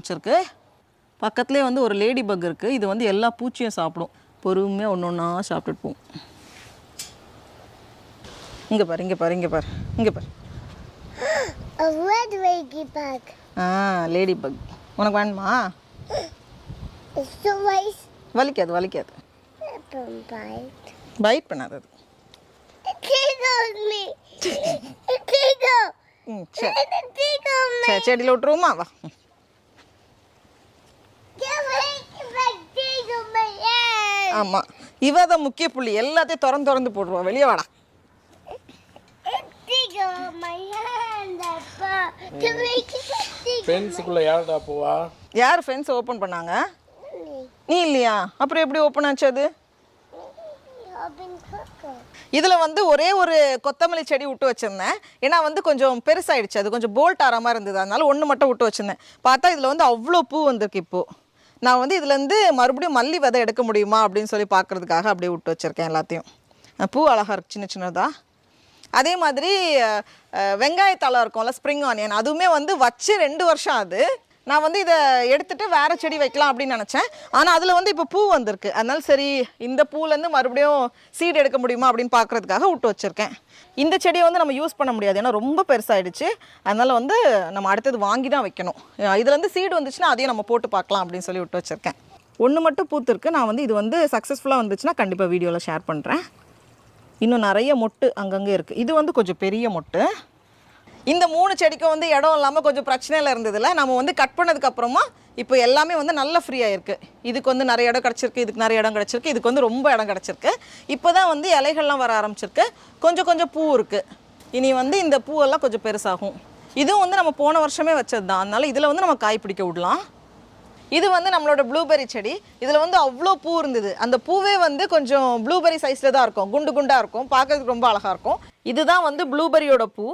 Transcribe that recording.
வச்சிருக்கு. பக்கத்துலேயே வந்து ஒரு லேடி பக் இருக்குது. இது வந்து எல்லா பூச்சியும் சாப்பிடும். பொறுமையாக ஒன்று ஒன்றா சாப்பிட்டுட்டு போகும். இங்கே பாரு, இங்கே பாரு, இங்கே பாரு, இங்கே பாரு. Lady buck. உனக்கு வேணுமா? வலிக்காது, வலிக்காது. பைட் பண்ணாது அது. சரி, செடியில் விட்டுருவோமா? வா. ஆமாம், இவ தான் முக்கிய புள்ளி. எல்லாத்தையும் திறந்து போட்டுருவா. வெளியே வாடா. ஃபென்ஸுக்குள்ள யாரடா போவா? யார் ஃபென்ஸ் ஓப்பன் பண்ணாங்க? நீ இல்லையா? அப்புறம் எப்படி ஓப்பன் ஆச்சு அது? இதில் வந்து ஒரே ஒரு கொத்தமல்லி செடி விட்டு வச்சுருந்தேன். ஏன்னா வந்து கொஞ்சம் பெருசாகிடுச்சு, அது கொஞ்சம் போல்ட் ஆகிற மாதிரி இருந்தது. அதனால ஒன்று மட்டும் விட்டு வச்சுருந்தேன். பார்த்தா இதில் வந்து அவ்வளோ பூ வந்திருக்கு. இப்போது நான் வந்து இதுலேருந்து மறுபடியும் மல்லி விதை எடுக்க முடியுமா அப்படின்னு சொல்லி பார்க்குறதுக்காக அப்படியே விட்டு வச்சுருக்கேன் எல்லாத்தையும். பூ அழகாக இருக்குது, சின்ன சின்னதாக. அதே மாதிரி வெங்காயத்தலை இருக்கும்ல, ஸ்ப்ரிங் ஆனியன், அதுவுமே வந்து வச்சு 2 வருஷம் ஆகுது. நான் வந்து இதை எடுத்துகிட்டு வேறு செடி வைக்கலாம் அப்படின்னு நினச்சேன். ஆனால் அதில் வந்து இப்போ பூ வந்திருக்கு. அதனால சரி, இந்த பூலேருந்து மறுபடியும் சீடு எடுக்க முடியுமா அப்படின்னு பார்க்குறதுக்காக விட்டு வச்சுருக்கேன். இந்த செடியை வந்து நம்ம யூஸ் பண்ண முடியாது, ஏன்னா ரொம்ப பெருசாகிடுச்சு. அதனால் வந்து நம்ம அடுத்தது வாங்கி தான் வைக்கணும். இதுலேருந்து சீடு வந்துச்சுன்னா அதையும் நம்ம போட்டு பார்க்கலாம் அப்படின்னு சொல்லி விட்டு வச்சுருக்கேன். ஒன்று மட்டும் பூத்துருக்கு. நான் வந்து இது வந்து சக்ஸஸ்ஃபுல்லாக வந்துச்சுன்னா கண்டிப்பாக வீடியோவில் ஷேர் பண்ணுறேன். இன்னும் நிறைய மொட்டு அங்கங்கே இருக்குது. இது வந்து கொஞ்சம் பெரிய மொட்டு. இந்த 3 செடிக்கும் வந்து இடம் இல்லாமல் கொஞ்சம் பிரச்சனையில் இருந்ததில்ல. நம்ம வந்து கட் பண்ணதுக்கப்புறமா இப்போ எல்லாமே வந்து நல்ல ஃப்ரீயாக இருக்குது. இதுக்கு வந்து நிறைய இடம் கிடச்சிருக்கு, இதுக்கு நிறைய இடம் கிடச்சிருக்கு, இதுக்கு வந்து ரொம்ப இடம் கிடச்சிருக்கு. இப்போ தான் வந்து இலைகள்லாம் வர ஆரம்பிச்சிருக்கு. கொஞ்சம் கொஞ்சம் பூ இருக்குது. இனி வந்து இந்த பூவெல்லாம் கொஞ்சம் பெருசாகும். இதுவும் வந்து நம்ம போன வருஷமே வச்சது தான். அதனால் இதில் வந்து நம்ம காய் பிடிக்க விடலாம். இது வந்து நம்மளோட ப்ளூபெரி செடி. இதில் வந்து அவ்வளோ பூ இருந்தது. அந்த பூவே வந்து கொஞ்சம் ப்ளூபெரி சைஸில் தான் இருக்கும், குண்டு குண்டாக இருக்கும், பார்க்கறதுக்கு ரொம்ப அழகாக இருக்கும். இதுதான் வந்து ப்ளூபெரியோட பூ.